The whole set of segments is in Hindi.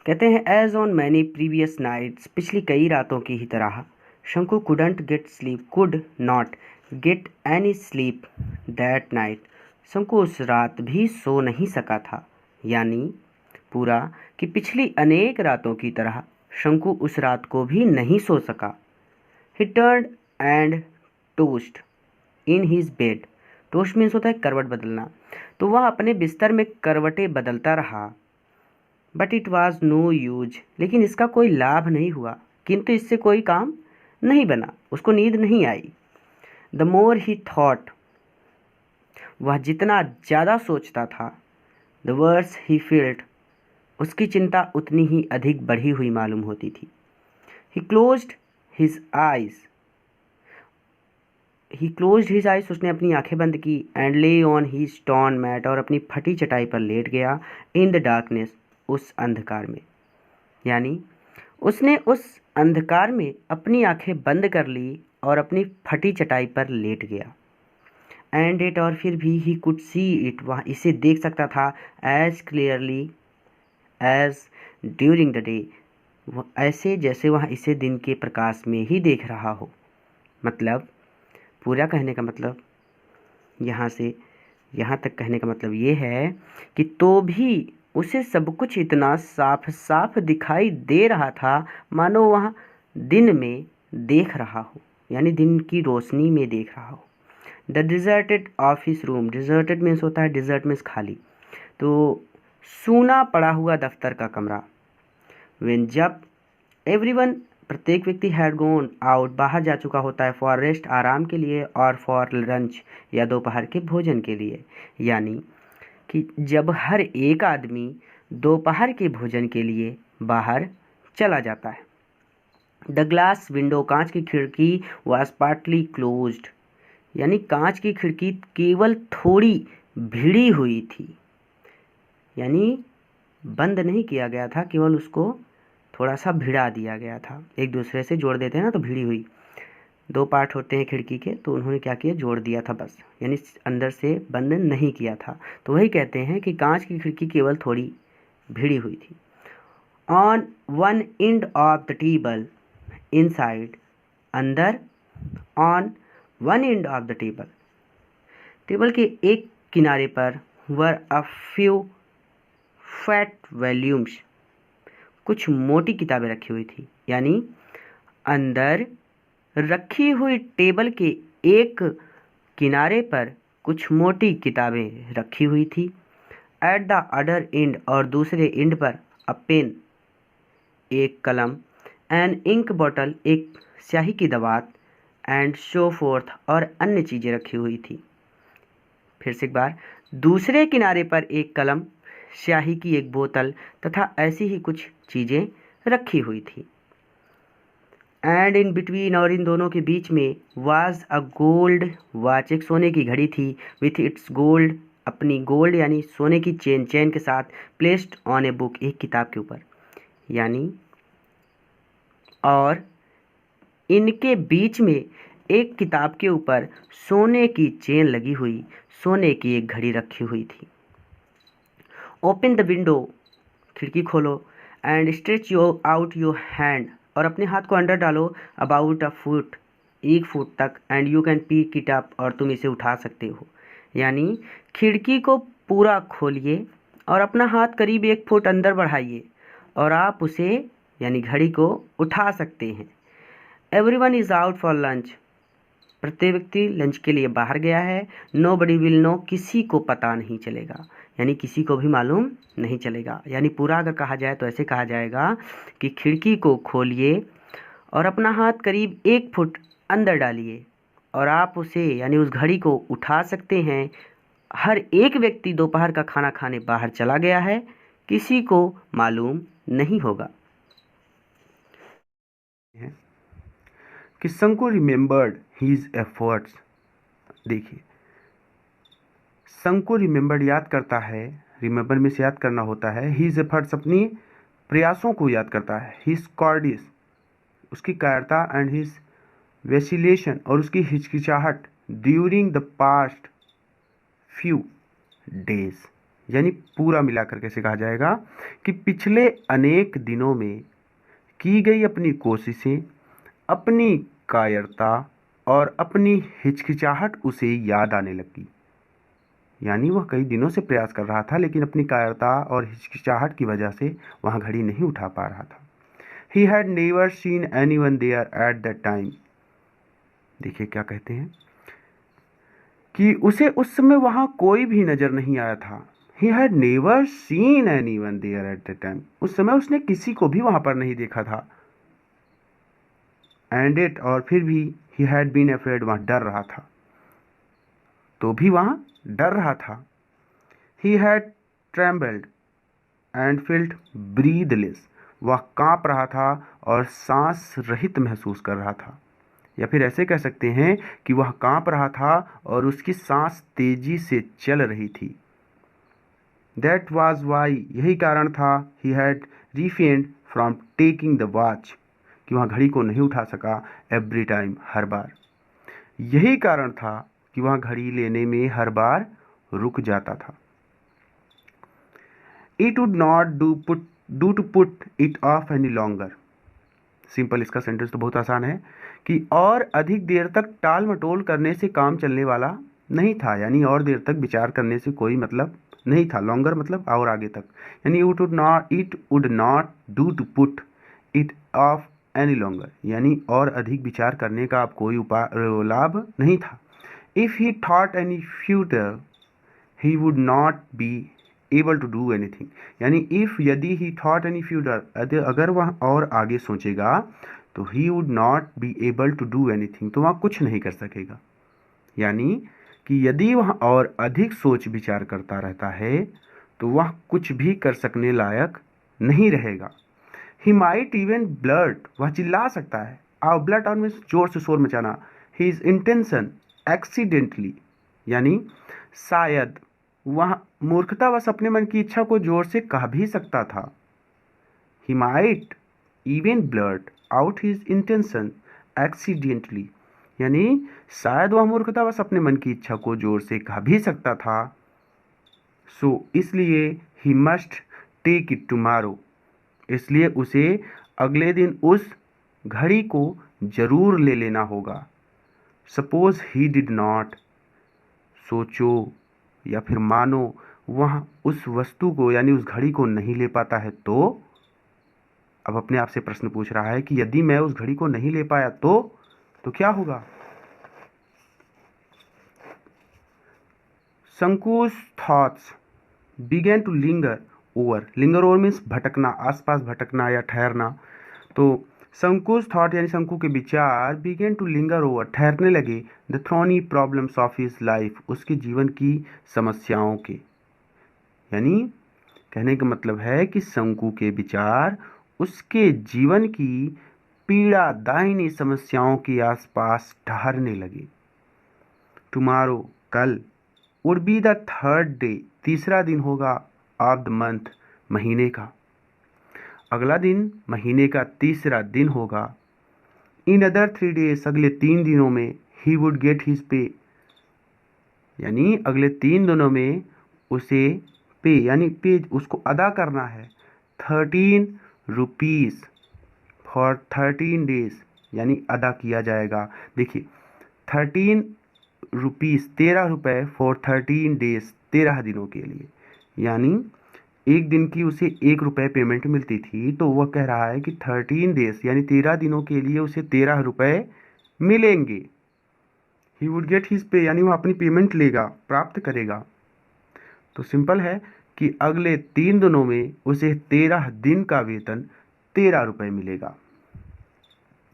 कहते हैं as on many previous nights, पिछली कई रातों की ही तरह Shanku could not get any sleep that night. Shanku उस रात भी सो नहीं सका था, यानी पूरा कि पिछली अनेक रातों की तरह शंकु उस रात को भी नहीं सो सका। ही turned and toast in his bed. Toast means होता है करवट बदलना। तो वह अपने बिस्तर में करवटें बदलता रहा। But it was no use, लेकिन इसका कोई लाभ नहीं हुआ, किंतु इससे कोई काम नहीं बना, उसको नींद नहीं आई। द मोर ही थॉट, वह जितना ज़्यादा सोचता था, द वर्स ही फील्ड, उसकी चिंता उतनी ही अधिक बढ़ी हुई मालूम होती थी। ही क्लोज्ड हिज आइज, उसने अपनी आंखें बंद की। एंड ले ऑन ही स्टोन मैट, और अपनी फटी चटाई पर लेट गया। इन द डार्कनेस, उस अंधकार में, यानी उसने उस अंधकार में अपनी आंखें बंद कर ली और अपनी फटी चटाई पर लेट गया। एंड इट, और फिर भी ही कुड सी इट, वह इसे देख सकता था as clearly as during the day, ऐसे जैसे वह इसे दिन के प्रकाश में ही देख रहा हो। मतलब पूरा कहने का मतलब, यहाँ से यहाँ तक कहने का मतलब ये है कि तो भी उसे सब कुछ इतना साफ साफ दिखाई दे रहा था मानो वह दिन में देख रहा हो, यानी दिन की रोशनी में देख रहा हो। The deserted office room, deserted means होता है, डिजर्ट मीन्स खाली, तो सूना पड़ा हुआ दफ्तर का कमरा। वेन, जब, एवरीवन, प्रत्येक व्यक्ति हैड गॉन आउट, बाहर जा चुका होता है, फॉर रेस्ट, आराम के लिए, और फॉर लंच, या दोपहर के भोजन के लिए, यानी कि जब हर एक आदमी दोपहर के भोजन के लिए बाहर चला जाता है। द ग्लास विंडो, कांच की खिड़की, वाज पार्टली क्लोज्ड, यानी कांच की खिड़की केवल थोड़ी भिड़ी हुई थी, यानी बंद नहीं किया गया था, केवल उसको थोड़ा सा भिड़ा दिया गया था। एक दूसरे से जोड़ देते हैं ना, तो भिड़ी हुई, दो पार्ट होते हैं खिड़की के, तो उन्होंने क्या किया, जोड़ दिया था बस, यानी अंदर से बंद नहीं किया था। तो वही कहते हैं कि कांच की खिड़की केवल थोड़ी भिड़ी हुई थी। On one end of the table, inside, अंदर, on one end of the table, table के एक किनारे पर, were a few fat volumes, कुछ मोटी किताबें रखी हुई थी, यानी अंदर रखी हुई टेबल के एक किनारे पर कुछ मोटी किताबें रखी हुई थी। एट द अदर एंड, और दूसरे एंड पर, अ पेन, एक कलम, एन इंक बॉटल, एक स्याही की दवात, एंड सो फोर्थ, और अन्य चीज़ें रखी हुई थी। फिर से एक बार, दूसरे किनारे पर एक कलम, स्याही की एक बोतल तथा ऐसी ही कुछ चीज़ें रखी हुई थी। एंड इन बिटवीन, और इन दोनों के बीच में, वाज अ गोल्ड वॉच, एक सोने की घड़ी थी, विथ इट्स गोल्ड, अपनी गोल्ड यानी सोने की चेन के साथ, प्लेस्ड ऑन ए बुक, एक किताब के ऊपर, यानी और इनके बीच में एक किताब के ऊपर सोने की चेन लगी हुई, सोने की एक घड़ी रखी हुई थी। ओपन द विंडो, खिड़की खोलो, and stretch out your hand, और अपने हाथ को अंदर डालो, अबाउट अ फुट, 1 फुट तक, and you can pick it up, और तुम इसे उठा सकते हो। यानी खिड़की को पूरा खोलिए और अपना हाथ करीब 1 फुट अंदर बढ़ाइए और आप उसे यानी घड़ी को उठा सकते हैं। Everyone is out for lunch, प्रत्येक व्यक्ति लंच के लिए बाहर गया है। नो बडी विल नो, किसी को पता नहीं चलेगा, यानी किसी को भी मालूम नहीं चलेगा। यानी पूरा अगर कहा जाए तो ऐसे कहा जाएगा कि खिड़की को खोलिए और अपना हाथ करीब 1 फुट अंदर डालिए और आप उसे यानी उस घड़ी को उठा सकते हैं। हर एक व्यक्ति दोपहर का खाना खाने बाहर चला गया है, किसी को मालूम नहीं होगा। कि शंकु रिमेंबर्ड हीज एफर्ट्स, देखिए शंकु रिमेंबर्ड याद करता है, रिमेंबर में से याद करना होता है, हीज एफर्ट्स अपनी प्रयासों को याद करता है, हीज कॉर्डिस उसकी कायरता, एंड हीज वेसिलेशन और उसकी हिचकिचाहट, during the past few days यानी पूरा मिलाकर कैसे कहा जाएगा कि पिछले अनेक दिनों में की गई अपनी कोशिशें, अपनी कायरता और अपनी हिचकिचाहट उसे याद आने लगी। यानी वह कई दिनों से प्रयास कर रहा था, लेकिन अपनी कायरता और हिचकिचाहट की वजह से वहाँ घड़ी नहीं उठा पा रहा था। He had never seen anyone there at that time. देखिए क्या कहते हैं कि उसे उस समय वहाँ कोई भी नजर नहीं आया था। He had never seen anyone there at that time. उस समय उसने किसी को भी वहाँ पर नहीं देखा था। And it, और फिर भी he had been afraid, वहाँ डर रहा था, तो भी वहाँ डर रहा था। He had trembled and felt breathless. वह कांप रहा था और सांस रहित महसूस कर रहा था। या फिर ऐसे कह सकते हैं कि वह कांप रहा था और उसकी सांस तेजी से चल रही थी। That was why, यही कारण था, he had refrained from taking the watch, कि वह घड़ी को नहीं उठा सका every time, हर बार। यही कारण था कि वह घड़ी लेने में हर बार रुक जाता था। It would not do to put it off any longer. Simple, इसका सेंटेंस तो बहुत आसान है कि और अधिक देर तक टाल मटोल करने से काम चलने वाला नहीं था। यानी और देर तक विचार करने से कोई मतलब नहीं था। लॉन्गर मतलब और आगे तक। यानी it would not do to put it off any longer, यानी और अधिक विचार करने का अब कोई लाभ नहीं था। If he thought any future he would not be able to do anything. यानी इफ, यदि ही थॉट एनी फ्यूचर, अगर वह और आगे सोचेगा तो he would not be able to do anything, तो वह कुछ नहीं कर सकेगा। यानी कि यदि वह और अधिक सोच विचार करता रहता है तो वह कुछ भी कर सकने लायक नहीं रहेगा। ही माइट इवन ब्लर्ट, वह चिल्ला सकता है। ब्लर्ट आउट मीन्स जोर से शोर मचाना। हिज इंटेंशन एक्सीडेंटली, यानी शायद वह मूर्खतावश अपने मन की इच्छा को जोर से कह भी सकता था। He might even blurt out his intention accidentally, यानी शायद वह मूर्खतावश अपने मन की इच्छा को जोर से कह भी सकता था। सो इसलिए he must take it tomorrow, इसलिए उसे अगले दिन उस घड़ी को जरूर ले लेना होगा। सपोज ही डिड नॉट, सोचो या फिर मानो वह उस वस्तु को यानी उस घड़ी को नहीं ले पाता है तो अब अपने आप से प्रश्न पूछ रहा है कि यदि मैं उस घड़ी को नहीं ले पाया तो क्या होगा। Shanku's thoughts began to linger over, linger over means भटकना, आसपास भटकना या ठहरना। तो शंकुस थॉट यानी शंकु के विचार बिगेन टू लिंगर ओवर, ठहरने लगे, the thorny problems of his life, उसके जीवन की समस्याओं के। यानी कहने का मतलब है कि शंकु के विचार उसके जीवन की पीड़ादायिनी समस्याओं के आसपास ठहरने लगे। टुमारो, कल, would be the third day, तीसरा दिन होगा, ऑफ द मंथ, महीने का। अगला दिन महीने का तीसरा दिन होगा। इन अदर 3 डेज, अगले 3 दिनों में, he would get his pay, यानी अगले 3 दिनों में उसे पे, यानी पे उसको अदा करना है, 13 रुपीज़ फॉर 13 डेज, यानी अदा किया जाएगा। देखिए 13 रुपीज़, 13 रुपये फॉर 13 डेज, 13 दिनों के लिए। यानी एक दिन की उसे 1 रुपये पेमेंट मिलती थी, तो वह कह रहा है कि 13 डेज यानी 13 दिनों के लिए उसे 13 रुपये मिलेंगे। He would get his pay, यानी वह अपनी पेमेंट लेगा, प्राप्त करेगा। तो सिंपल है कि अगले 3 दिनों में उसे 13 दिन का वेतन 13 रुपये मिलेगा।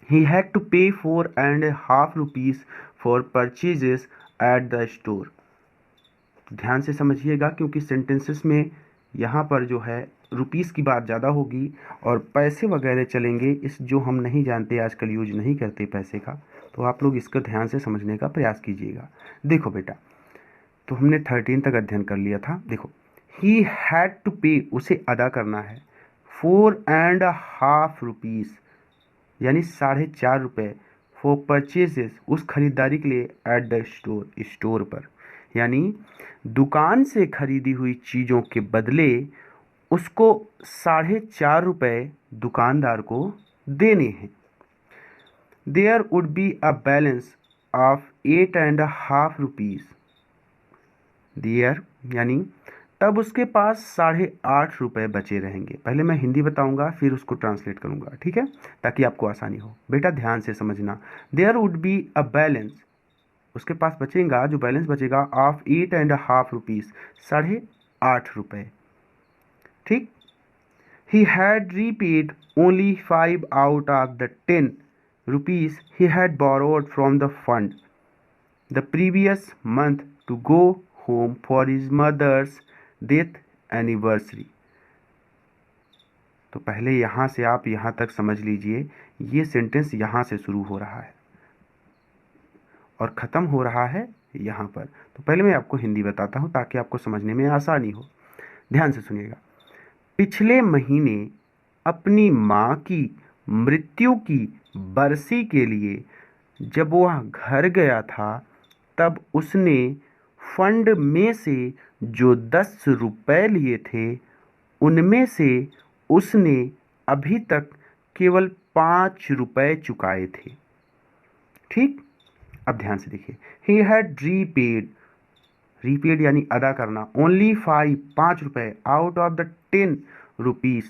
He had to pay 4.5 rupees for purchases at the store. ध्यान से समझिएगा क्योंकि सेंटेंसेस में यहाँ पर जो है रुपीस की बात ज़्यादा होगी और पैसे वगैरह चलेंगे, इस जो हम नहीं जानते, आजकल यूज नहीं करते पैसे का, तो आप लोग इसका ध्यान से समझने का प्रयास कीजिएगा। देखो बेटा, तो हमने 13 तक अध्ययन कर लिया था। देखो, ही हैड टू पे, उसे अदा करना है, 4.5 रुपीज़ यानी 4.5 रुपये, फॉर परचेजेस, उस खरीदारी के लिए, एट द स्टोर, स्टोर पर। यानी दुकान से खरीदी हुई चीज़ों के बदले उसको 4.5 रुपये दुकानदार को देने हैं। There would be a balance of 8.5 rupees. There यानी तब उसके पास 8.5 रुपये बचे रहेंगे। पहले मैं हिंदी बताऊंगा फिर उसको ट्रांसलेट करूंगा, ठीक है, ताकि आपको आसानी हो। बेटा ध्यान से समझना। There would be a balance, उसके पास बचेगा, जो बैलेंस बचेगा, ऑफ 8.5 रुपीज़, 8.5 रुपये। ठीक। He had repaid only 5 out of the 10 rupees he had borrowed from the fund the previous month to go home for his mother's death anniversary। तो पहले यहाँ से आप यहाँ तक समझ लीजिए, ये सेंटेंस यहाँ से शुरू हो रहा है और ख़त्म हो रहा है यहाँ पर। तो पहले मैं आपको हिंदी बताता हूँ ताकि आपको समझने में आसानी हो। ध्यान से सुनिएगा। पिछले महीने अपनी माँ की मृत्यु की बरसी के लिए जब वह घर गया था, तब उसने फंड में से जो 10 रुपए लिए थे, उनमें से उसने अभी तक केवल 5 रुपए चुकाए थे। ठीक। अब ध्यान से देखिए। ही हैड रीपेड, रीपेड यानी अदा करना, ओनली 5 रुपए, आउट ऑफ द 10 रुपीज़,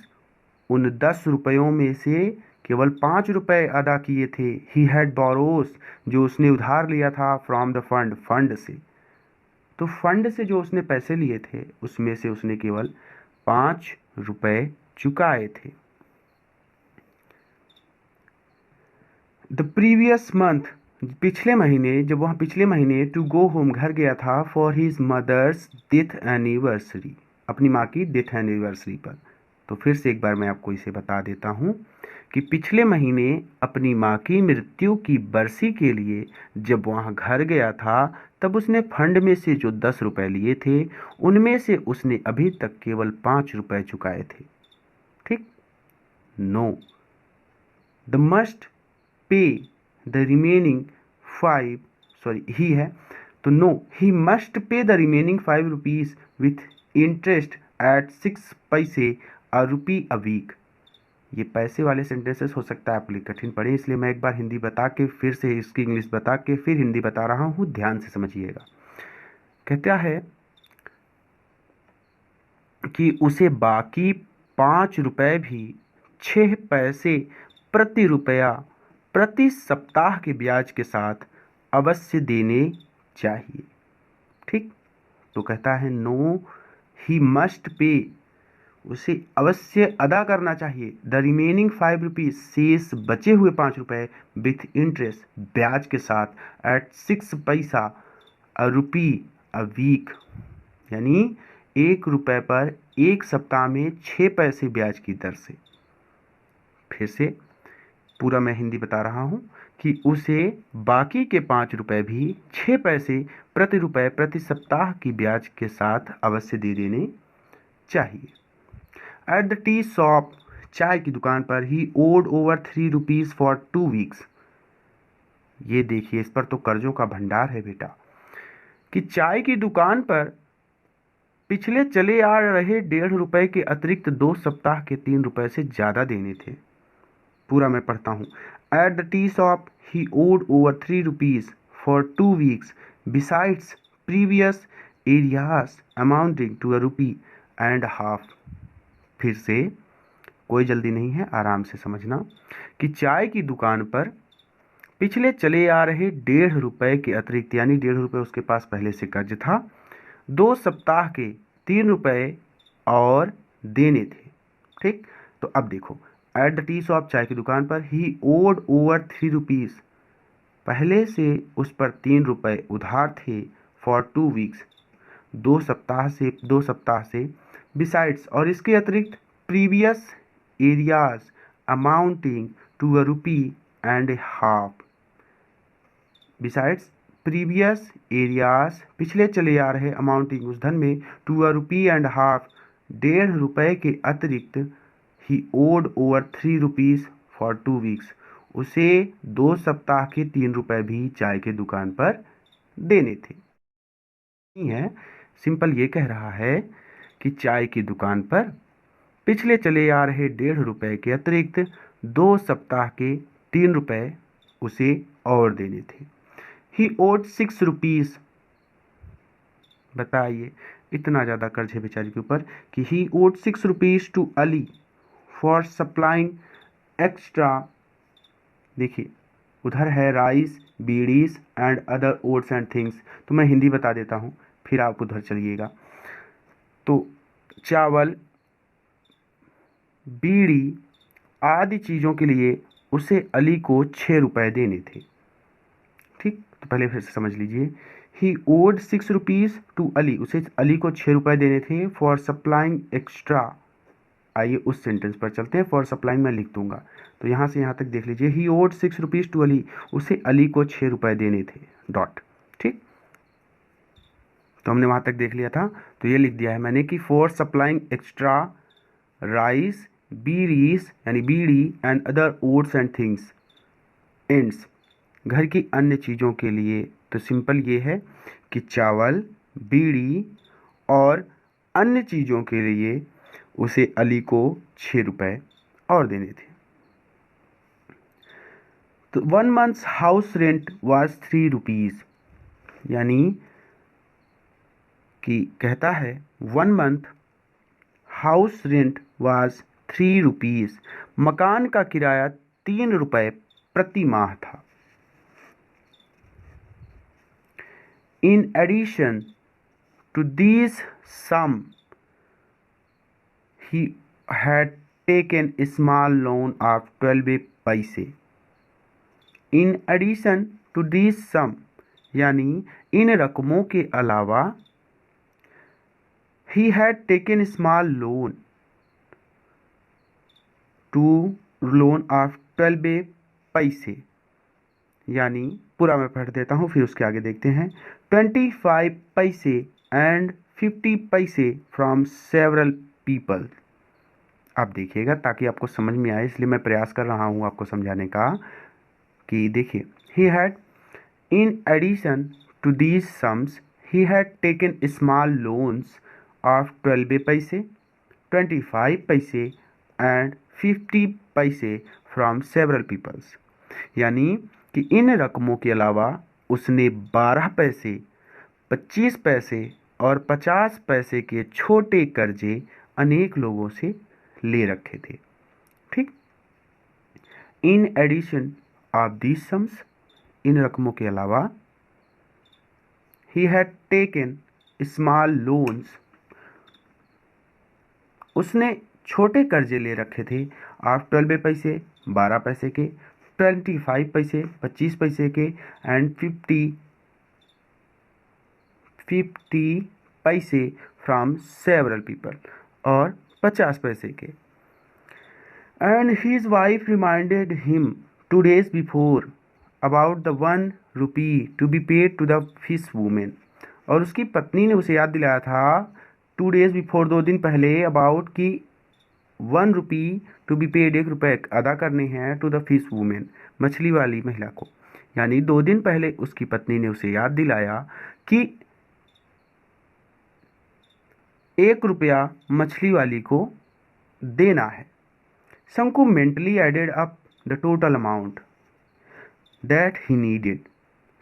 उन 10 रुपयों में से केवल 5 रुपए अदा किए थे। ही हैड बोरोस, जो उसने उधार लिया था, फ्रॉम द फंड, फंड से। तो फंड से जो उसने पैसे लिए थे उसमें से उसने केवल 5 रुपए चुकाए थे। द प्रीवियस मंथ, पिछले महीने, जब वह पिछले महीने टू गो होम, घर गया था, for his mother's death anniversary, अपनी माँ की डेथ एनिवर्सरी पर। तो फिर से एक बार मैं आपको इसे बता देता हूँ कि पिछले महीने अपनी माँ की मृत्यु की बरसी के लिए जब वहाँ घर गया था, तब उसने फंड में से जो 10 रुपए लिए थे, उनमें से उसने अभी तक केवल 5 रुपए चुकाए थे। ठीक। No, the must pay the remaining 5, sorry he है, तो no, he must pay the remaining 5 rupees with interest at 6 paise a rupee a week. ये पैसे वाले सेंटेंसेस हो सकता है आपके लिए कठिन पड़े, इसलिए मैं एक बार हिंदी बता के फिर से इसकी इंग्लिश बता के फिर हिंदी बता रहा हूँ, ध्यान से समझिएगा। कहता है कि उसे बाकी 5 रुपए भी 6 पैसे प्रति रुपया प्रति सप्ताह के ब्याज के साथ अवश्य देने चाहिए। ठीक। तो कहता है नो, ही मस्ट पे, उसे अवश्य अदा करना चाहिए, द रिमेनिंग 5 रुपीज़, शेष बचे हुए 5 रुपए, विथ इंटरेस्ट, ब्याज के साथ, एट 6 पैसा अ रुपी अ वीक, यानी 1 रुपए पर 1 सप्ताह में 6 पैसे ब्याज की दर से। फिर से पूरा मैं हिंदी बता रहा हूँ कि उसे बाकी के 5 रुपए भी 6 पैसे प्रति रुपए प्रति सप्ताह की ब्याज के साथ अवश्य दे देने चाहिए। एट द टी शॉप, चाय की दुकान पर, he owed over 3 rupees for 2 weeks. ये देखिए, इस पर तो कर्जों का भंडार है बेटा, कि चाय की दुकान पर पिछले चले आ रहे 1.5 रुपए के अतिरिक्त 2 सप्ताह के 3 रुपए से ज़्यादा देने थे। पूरा मैं पढ़ता हूँ। At the tea shop he owed over 3 rupees for 2 weeks besides previous arrears amounting to a rupee and half. फिर से, कोई जल्दी नहीं है, आराम से समझना, कि चाय की दुकान पर पिछले चले आ रहे 1.5 रुपए के अतिरिक्त, यानी 1.5 रुपए उसके पास पहले से कर्ज था, 2 सप्ताह के 3 रुपए और देने थे। ठीक। तो अब देखो, एट द टी शॉप, चाय की दुकान पर, ही ओड ओवर 3 रुपीज़, पहले से उस पर 3 रुपए उधार थे, फॉर 2 वीक्स, 2 सप्ताह से, बिसाइड्स, और इसके अतिरिक्त, previous arrears amounting to a rupee and half, besides previous arrears, पिछले चले आ रहे, अमाउंटिंग उस धन में, to a rupee and half, 1.5 रुपए के अतिरिक्त, he owed over 3 rupees for 2 weeks, उसे 2 सप्ताह के 3 रुपए भी चाय के दुकान पर देने थे। नहीं है, सिंपल ये कह रहा है कि चाय की दुकान पर पिछले चले आ रहे 1.5 रुपए के अतिरिक्त 2 सप्ताह के 3 रुपए उसे और देने थे। He owed 6 rupees. बताइए, इतना ज़्यादा कर्ज है बेचारी के ऊपर कि he owed 6 rupees to Ali for supplying extra. देखिए, उधर है rice, bidis and other oats and things. तो मैं हिंदी बता देता हूँ, फिर आप उधर चलिएगा। तो चावल, बीड़ी आदि चीज़ों के लिए उसे अली को 6 रुपए देने थे। ठीक, तो पहले फिर से समझ लीजिए। ही ओड 6 रुपीज टू अली, उसे अली को 6 रुपए देने थे फॉर सप्लाइंग एक्स्ट्रा। आइए उस सेंटेंस पर चलते हैं। फॉर सप्लाइंग मैं लिख दूंगा, तो यहाँ से यहाँ तक देख लीजिए। ही ओड 6 रुपीज टू अली, उसे अली को 6 रुपए देने थे, डॉट। ठीक, तो हमने वहाँ तक देख लिया था। तो ये लिख दिया है मैंने कि for supplying extra rice, bidis यानी बीड़ी and other oats and things ends, घर की अन्य चीज़ों के लिए। तो सिंपल ये है कि चावल, बीड़ी और अन्य चीज़ों के लिए उसे अली को 6 रुपए और देने थे। तो 1 months house rent was 3 rupees, यानी कि कहता है 1 month house rent was 3 rupees, मकान का किराया 3 रुपए प्रति माह था। In addition to these sum, he had taken a small loan of 12 पैसे। In addition to these sum, यानी इन रकमों के अलावा, he had taken a small loan of 12 पैसे, यानी पूरा मैं पढ़ देता हूँ फिर उसके आगे देखते हैं। 25 पैसे एंड 50 पैसे फ्रॉम सेवरल पीपल। आप देखिएगा ताकि आपको समझ में आए, इसलिए मैं प्रयास कर रहा हूँ आपको समझाने का। कि देखिए, he had in addition to these sums he had taken small loans of 12 paise, 25 पैसे एंड 50 पैसे फ्रॉम सेवरल पीपल्स, यानी कि इन रकमों के अलावा उसने 12 पैसे, 25 पैसे और 50 पैसे के छोटे कर्जे अनेक लोगों से ले रखे थे। ठीक, in addition of these sums, इन रकमों के अलावा, he had taken small loans, उसने छोटे कर्जे ले रखे थे ऑफ 12 पैसे, 12 पैसे के, 25 पैसे, 25 पैसे के एंड 50 पैसे फ्रॉम सेवरल पीपल, और 50 पैसे के। And his wife reminded him 2 days before about the 1 rupee to be paid to the fish woman, और उसकी पत्नी ने उसे याद दिलाया था 2 days बिफोर, 2 दिन पहले, अबाउट की 1 रुपी टू बी पेड, 1 रुपये अदा करने हैं, टू द फिश वूमेन, मछली वाली महिला को। यानी 2 दिन पहले उसकी पत्नी ने उसे याद दिलाया कि 1 रुपया मछली वाली को देना है। Shanku mentally added up the total amount that he needed,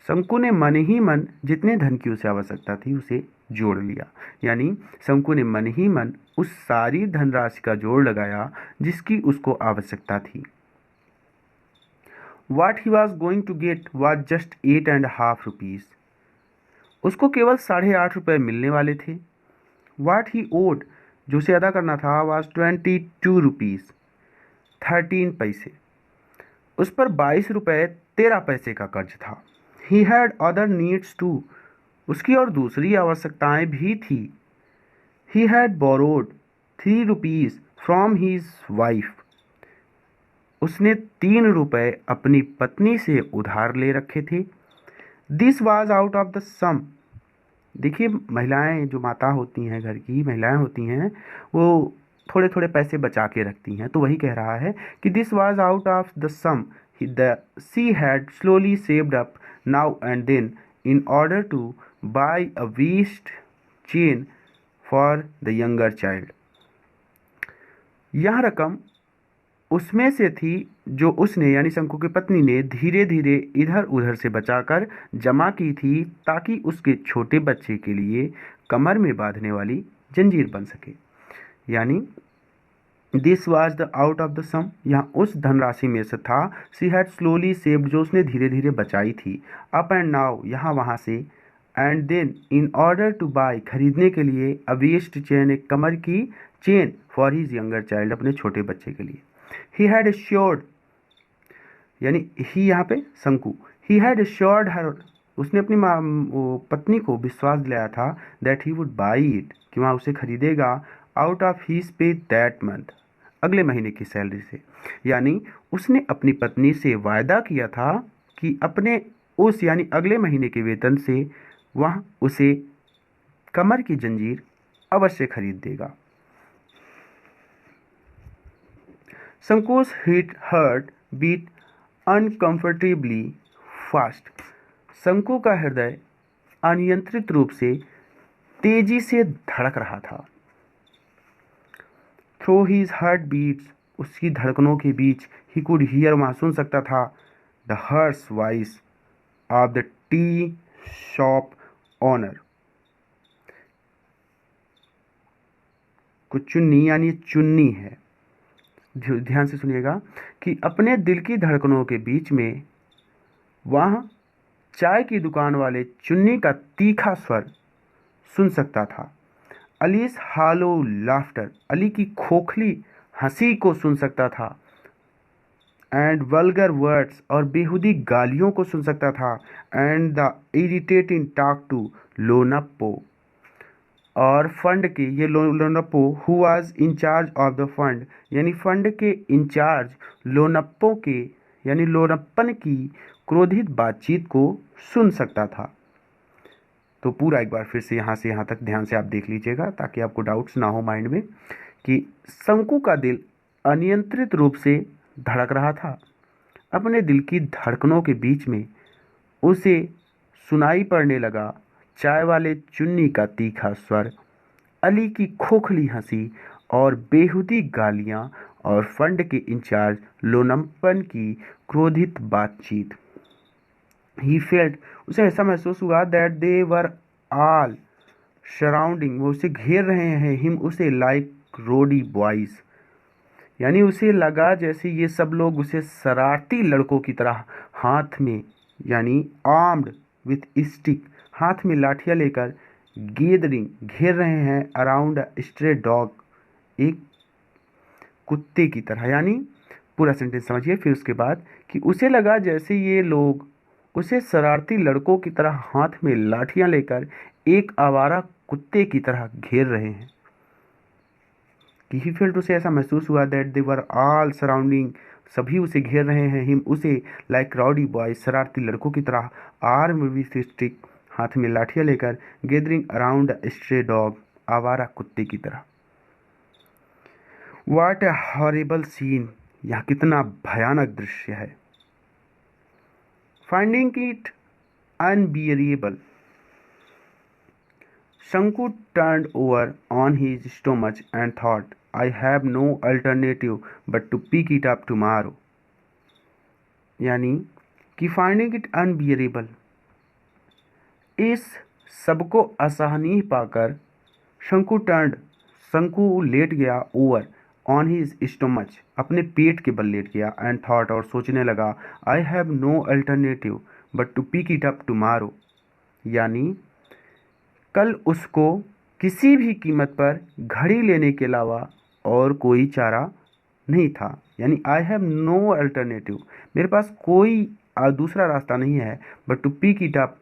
Shanku ने मन ही मन जितने धन की उसे आवश्यकता थी उसे जोड़ लिया। यानी शंकु ने मन ही मन उस सारी धनराशि का जोड़ लगाया जिसकी उसको आवश्यकता थी। What he was going to get was just 8.5 rupees, उसको केवल 8.5 रुपये मिलने वाले थे। What he owed, जो उसे अदा करना था, was 22 rupees 13 पैसे, उस पर 22 रुपये 13 पैसे का कर्ज था। He had other needs too, उसकी और दूसरी आवश्यकताएं भी थी। He had borrowed 3 rupees from his wife, उसने 3 रुपये अपनी पत्नी से उधार ले रखे थे। This was out of the sum, देखिए महिलाएं जो माता होती हैं, घर की महिलाएं होती हैं, वो थोड़े थोड़े पैसे बचा के रखती हैं। तो वही कह रहा है कि this was out of the sum the she had slowly saved up now and then in order to buy a waist chain for the younger child. यह रकम उसमें से थी जो उसने यानी शंकु की पत्नी ने धीरे धीरे इधर उधर से बचाकर जमा की थी ताकि उसके छोटे बच्चे के लिए कमर में बांधने वाली जंजीर बन सके। यानी this was the out of the sum, यहाँ उस धनराशि में से था। सी हैड स्लोली सेव्ड, जो उसने धीरे धीरे बचाई थी। अप एंड नाउ, यहाँ वहाँ से। And then, in order to buy, खरीदने के लिए। अ वेस्ट चेन, एक कमर की चेन। फॉर हिज यंगर चाइल्ड, अपने छोटे बच्चे के लिए। ही हैड एश्योर्ड, यानी ही यहाँ पे शंकु। ही हैड एश्योर्ड हर, उसने अपनी पत्नी को विश्वास दिलाया था। That he would buy it, कि वहाँ उसे खरीदेगा। Out of his pay that month, अगले महीने की सैलरी से। यानी उसने अपनी पत्नी से वायदा किया था कि अपने उस यानी अगले महीने के वेतन से वह उसे कमर की जंजीर अवश्य खरीद देगा। शंकुस हार्ट बीट अनकंफर्टेबली फास्ट, शंकु का हृदय अनियंत्रित रूप से तेजी से धड़क रहा था। थ्रू हिज हार्ट बीट्स, उसकी धड़कनों के बीच। ही कुड हियर, वहाँ सुन सकता था। The harsh voice of the tea shop owner, कुछ चुन्नी यानी चुन्नी है, ध्यान से सुनिएगा, कि अपने दिल की धड़कनों के बीच में वह चाय की दुकान वाले चुन्नी का तीखा स्वर सुन सकता था। अलीस हालो लाफ्टर, अली की खोखली हंसी को सुन सकता था। एंड वल्गर वर्ड्स, और बेहुदी गालियों को सुन सकता था। And the irritating talk to Lonappo, और फंड के ये Lonappo who was in charge of the fund, यानी फंड के इंचार्ज लोनप्पो के यानी लोनप्पन की क्रोधित बातचीत को सुन सकता था। तो पूरा एक बार फिर से यहाँ तक ध्यान से आप देख लीजिएगा ताकि आपको डाउट्स ना हो माइंड में, कि शंकु का दिल अनियंत्रित रूप से धड़क रहा था। अपने दिल की धड़कनों के बीच में उसे सुनाई पड़ने लगा चाय वाले चुन्नी का तीखा स्वर, अली की खोखली हंसी और बेहुदी गालियाँ, और फंड के इंचार्ज लोनप्पन की क्रोधित बातचीत। ही फेल्ट, उसे ऐसा महसूस हुआ that they were all surrounding, वो उसे घेर रहे हैं। हिम, उसे, लाइक रोडी बॉयज, यानी उसे लगा जैसे ये सब लोग उसे शरारती लड़कों की तरह हाथ में यानी आर्म्ड विथ स्टिक, हाथ में लाठियां लेकर गैदरिंग घेर रहे हैं। अराउंड स्ट्रे डॉग, एक कुत्ते की तरह। यानी पूरा सेंटेंस समझिए फिर उसके बाद, कि उसे लगा जैसे ये लोग उसे शरारती लड़कों की तरह हाथ में लाठियां लेकर एक आवारा कुत्ते की तरह घेर रहे हैं। कि ही फेल्ट, उसे ऐसा महसूस हुआ that they were all surrounding, सभी उसे घेर रहे हैं। हिम, उसे, लाइक राउडी बॉयज, शरारती लड़कों की तरह। आर्म विथ स्टिक, हाथ में लाठियां लेकर। गैदरिंग अराउंड स्ट्रे डॉग, आवारा कुत्ते की तरह। व्हाट ए हॉरिबल सीन, यह कितना भयानक दृश्य है। फाइंडिंग इट अनबियरेबल, शंकु turned over on his stomach and thought, I have no alternative but to pick it up tomorrow. यानी कि फाइंडिंग इट अनबियरेबल, इस सबको असहनीय पाकर शंकु लेट गया। ओवर, ऑन हिज स्टोमच, अपने पेट के बल लेट गया। एंड थॉट, और सोचने लगा। I have no alternative but to pick it up tomorrow, यानी कल उसको किसी भी कीमत पर घड़ी लेने के अलावा और कोई चारा नहीं था। यानी आई हैव नो अल्टरनेटिव, मेरे पास कोई दूसरा रास्ता नहीं है। But to pick it up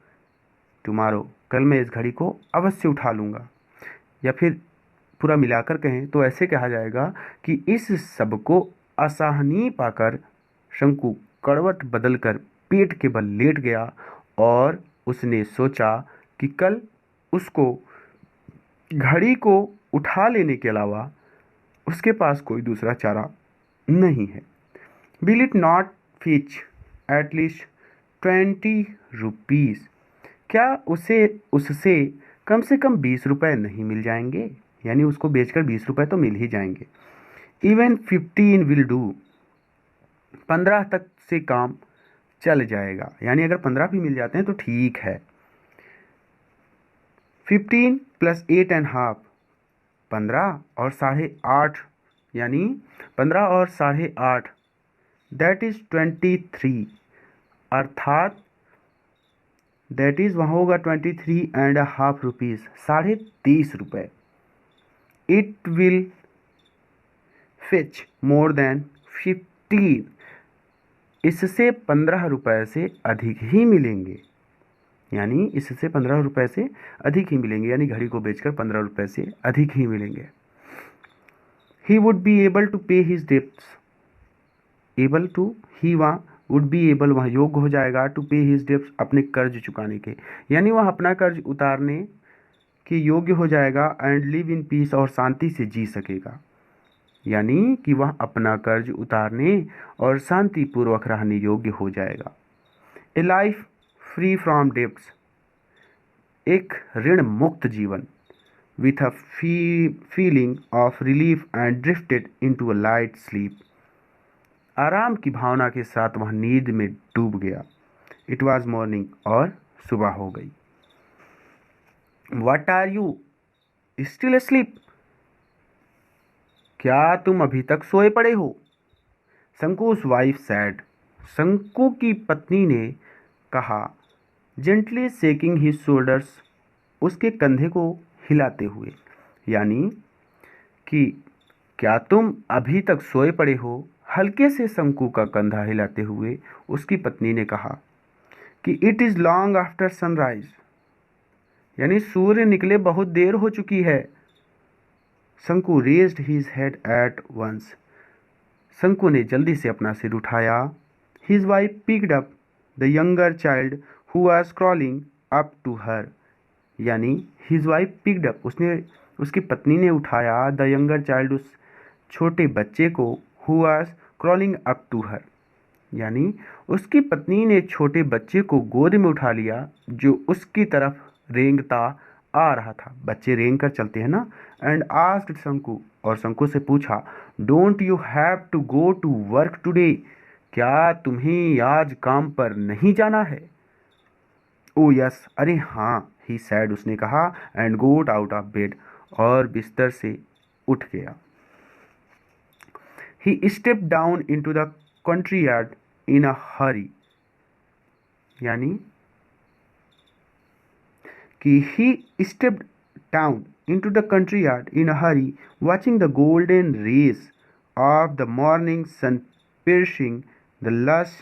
tomorrow, कल मैं इस घड़ी को अवश्य उठा लूँगा। या फिर पूरा मिलाकर कहें तो ऐसे कहा जाएगा कि इस सब को असहनीय पाकर शंकु करवट बदलकर पेट के बल लेट गया और उसने सोचा कि कल उसको घड़ी को उठा लेने के अलावा उसके पास कोई दूसरा चारा नहीं है। Will it not Fitch at least 20 rupees, क्या उसे उससे कम से कम 20 रुपए नहीं मिल जाएंगे? यानी उसको बेचकर 20 रुपए तो मिल ही जाएंगे। इवन 15 विल डू, 15 तक से काम चल जाएगा, यानी अगर 15 भी मिल जाते हैं तो ठीक है। 15 प्लस 8.5, 15 और 8.5, यानी 15 और 8.5, दैट इज 23, अर्थात दैट इज वहाँ होगा 23.5 रुपीज़, 23.5 रुपये। It will Fitch more than 15, इससे 15 रुपये से अधिक ही मिलेंगे, यानी इससे 15 रुपये से अधिक ही मिलेंगे, यानी घड़ी को बेचकर 15 रुपये से अधिक ही मिलेंगे। He would be able to pay his debts, able to, he वहाँ वुड बी एबल, वहाँ योग्य हो जाएगा, टू पे हिज डेब्ट्स, अपने कर्ज चुकाने के, यानी वह अपना कर्ज उतारने के योग्य हो जाएगा। एंड लिव इन पीस, और शांति से जी सकेगा, यानी कि वह अपना कर्ज उतारने और शांति पूर्वक रहने योग्य हो जाएगा। ए लाइफ फ्री फ्रॉम डेब्ट्स, एक ऋण मुक्त जीवन। With a feeling of relief and drifted into a light sleep, आराम की भावना के साथ वह नींद में डूब गया। इट वॉज मॉर्निंग, और सुबह हो गई। What are you still asleep, क्या तुम अभी तक सोए पड़े हो? शंकुस वाइफ सैड, शंकु की पत्नी ने कहा, जेंटली शेकिंग हिज शोल्डर्स, उसके कंधे को हिलाते हुए, यानी कि क्या तुम अभी तक सोए पड़े हो? हल्के से शंकु का कंधा हिलाते हुए उसकी पत्नी ने कहा कि it is long after sunrise, यानी सूर्य निकले बहुत देर हो चुकी है। Shanku raised his head at once, Shanku ने जल्दी से अपना सिर उठाया। His wife picked up the younger child who was crawling up to her, यानी हिज वाइफ पिक्ड अप, उसने, उसकी पत्नी ने उठाया, द यंगर चाइल्ड, उस छोटे बच्चे को, who was crawling up to her, यानी उसकी पत्नी ने छोटे बच्चे को गोद में उठा लिया जो उसकी तरफ रेंगता आ रहा था। बच्चे रेंग कर चलते हैं ना। एंड आस्क्ड शंकु, और शंकु से पूछा, don't you have to go to work today, क्या तुम्हें आज काम पर नहीं जाना है? ओ यस, अरे हाँ, ही सैड, उसने कहा, and got out of bed, और बिस्तर से उठ गया। He step down into the country yard in a hurry, यानी कि he stepped down into the country yard in a hurry, watching the golden rays of the morning sun piercing the lush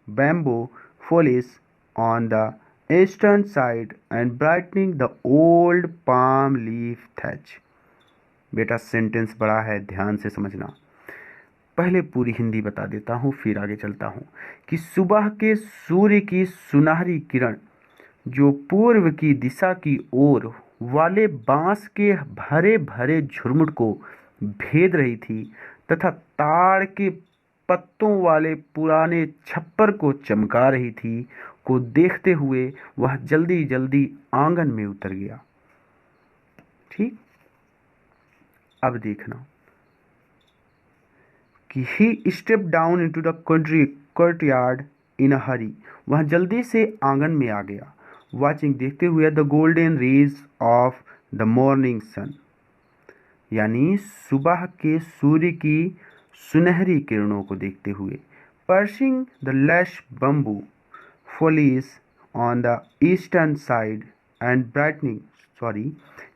bamboo foliage on the eastern side and brightening the old palm leaf thatch। बेटा सेंटेंस बड़ा है, ध्यान से समझना। पहले पूरी हिंदी बता देता हूँ, फिर आगे चलता हूँ। कि सुबह के सूर्य की सुनहरी किरण जो पूर्व की दिशा की ओर वाले बांस के भरे भरे झुरमुट को भेद रही थी, तथा ताड़ के पत्तों वाले पुराने छप्पर को चमका रही थी, को देखते हुए वह जल्दी जल्दी आंगन में उतर गया। ठीक, अब देखना कि he step down into the courtyard in a hurry, वह जल्दी से आंगन में आ गया। वाचिंग, देखते हुए, the golden rays of the morning sun, यानी सुबह के सूर्य की सुनहरी किरणों को देखते हुए। Pershing the lush bamboo foliage on the eastern side and brightening, sorry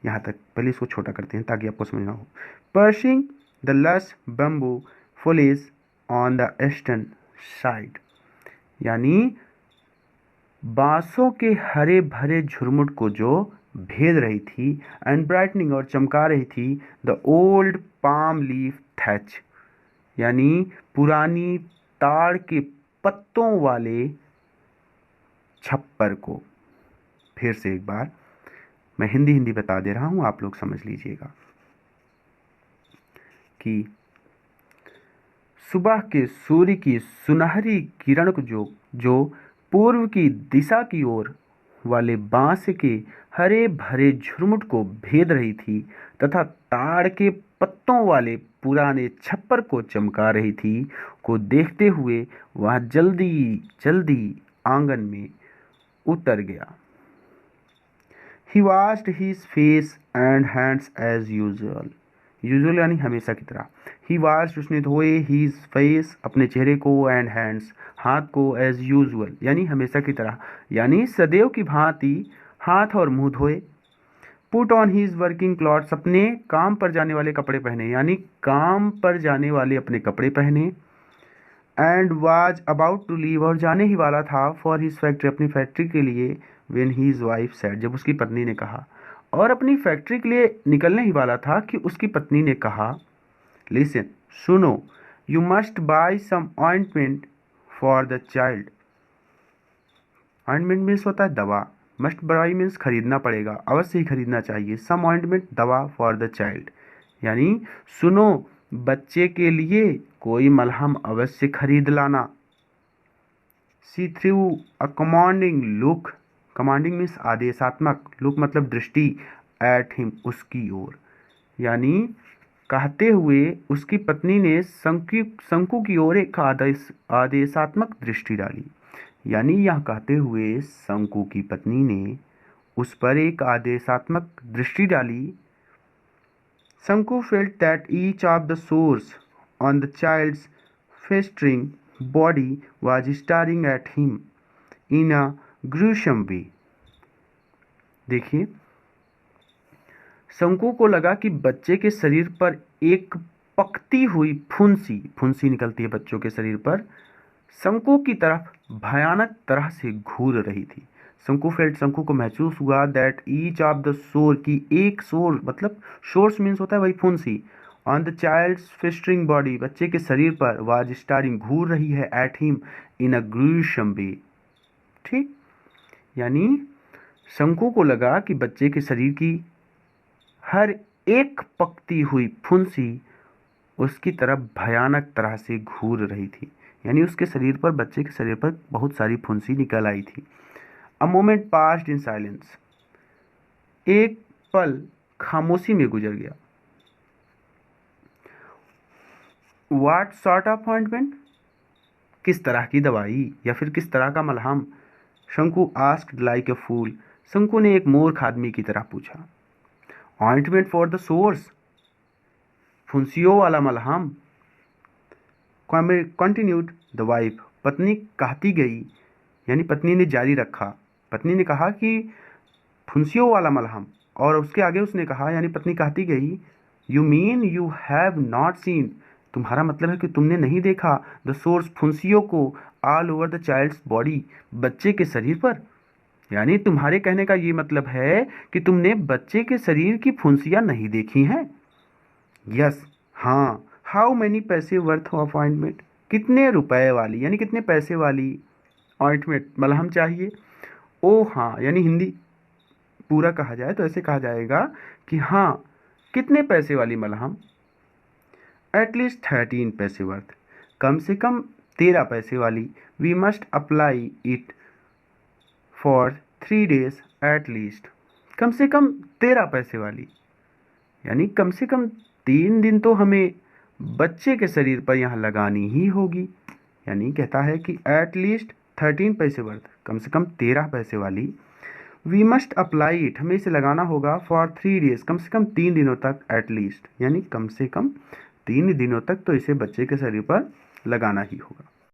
यहाँ तक, पहले इसको छोटा करते हैं ताकि आपको समझना हो। Pershing the lush bamboo foliage on the eastern side, यानी बांसों के हरे भरे झुरमुट को जो भेद रही थी, एंड ब्राइटनिंग, और चमका रही थी, the old palm leaf thatch, यानी पुरानी ताड़ के पत्तों वाले छप्पर को। फिर से एक बार मैं हिंदी हिंदी बता दे रहा हूं, आप लोग समझ लीजिएगा। कि सुबह के सूर्य की सुनहरी किरण को जो पूर्व की दिशा की ओर वाले बांस के हरे भरे झुरमुट को भेद रही थी तथा ताड़ के पत्तों वाले पुराने छप्पर को चमका रही थी को देखते हुए वह जल्दी जल्दी आंगन में उतर गया। He washed his face and hands as usual. Usual यानी हमेशा की तरह। He washed उसने धोए his face अपने चेहरे को and hands हाथ को as usual यानी हमेशा की तरह यानी सदैव की भांति हाथ और मुंह धोए। Put on his working clothes अपने काम पर जाने वाले कपड़े पहने यानी काम पर जाने वाले अपने कपड़े पहने। And was about to leave और जाने ही वाला था for his factory अपनी फैक्ट्री के लिए when his wife said जब उसकी पत्नी ने कहा और अपनी फैक्ट्री के लिए निकलने ही वाला था कि उसकी पत्नी ने कहा लिसन सुनो you must buy some ointment for the child। ointment means होता है दवा, must buy मीन्स खरीदना पड़ेगा, अवश्य ही खरीदना चाहिए। some ointment दवा for the child यानी सुनो बच्चे के लिए कोई मलहम अवश्य खरीद लाना। She threw a commanding look, commanding means आदेशात्मक, look मतलब दृष्टि, at him उसकी ओर यानी कहते हुए उसकी पत्नी ने शंकु की ओर एक आदेशात्मक दृष्टि डाली यानी यह कहते हुए शंकु की पत्नी ने उस पर एक आदेशात्मक दृष्टि डाली। शंकु felt that each of the sores on the child's festering body was staring at him in a gruesome way। देखिए शंकु को लगा कि बच्चे के शरीर पर एक पकती हुई फुंसी निकलती है बच्चों के शरीर पर, शंकु की तरफ भयानक तरह से घूर रही थी। शंकु को महसूस हुआ दैट ईच ऑफ द सोर की एक सोर मतलब सोर्स मीन्स होता है वही फुंसी on the child's festering body बच्चे के शरीर पर वाज स्टारिंग घूर रही है at him in a gruesome way. ठीक यानी शंकु को लगा कि बच्चे के शरीर की हर एक पकती हुई फुंसी उसकी तरफ भयानक तरह से घूर रही थी यानी उसके शरीर पर बच्चे के शरीर पर बहुत सारी फुंसी निकल आई थी। A moment passed in silence एक पल खामोशी में गुजर गया। व्हाट सॉर्ट ऑफ ऑइंटमेंट किस तरह की दवाई या फिर किस तरह का मलहम। शंकु आस्क्ड लाइक ए फूल शंकु ने एक मूर्ख आदमी की तरह पूछा। ऑइंटमेंट फॉर द सोर्स फुंसियों वाला मलहम। कंटिन्यूड द वाइफ पत्नी कहती गई यानी पत्नी ने जारी रखा, पत्नी ने कहा कि फुंसियों वाला मलहम और उसके आगे उसने कहा यानी पत्नी कहती गई you mean you have not seen तुम्हारा मतलब है कि तुमने नहीं देखा द सोर्स फुंसियों को all over the child's body बच्चे के शरीर पर यानी तुम्हारे कहने का ये मतलब है कि तुमने बच्चे के शरीर की फुंसियां नहीं देखी हैं। यस हाँ। हाउ मैनी पैसे वर्थ ऑफ ऑइंटमेंट कितने रुपए वाली यानी कितने पैसे वाली ऑइंटमेंट मलहम चाहिए। ओ हाँ यानी हिंदी पूरा कहा जाए तो ऐसे कहा जाएगा कि हाँ कितने पैसे वाली मलहम। एटलीस्ट 13 पैसे वर्थ कम से कम 13 पैसे वाली। We must apply it for 3 days at least कम से कम 13 पैसे वाली यानी कम से कम 3 दिन तो हमें बच्चे के शरीर पर यहाँ लगानी ही होगी। यानी कहता है कि एट लीस्ट 13 पैसे वर्थ कम से कम 13 पैसे वाली। वी मस्ट अप्लाई इट हमें इसे लगाना होगा फॉर 3 days कम से कम 3 दिनों तक एट लीस्ट यानी कम से कम 3 दिनों तक तो इसे बच्चे के शरीर पर लगाना ही होगा।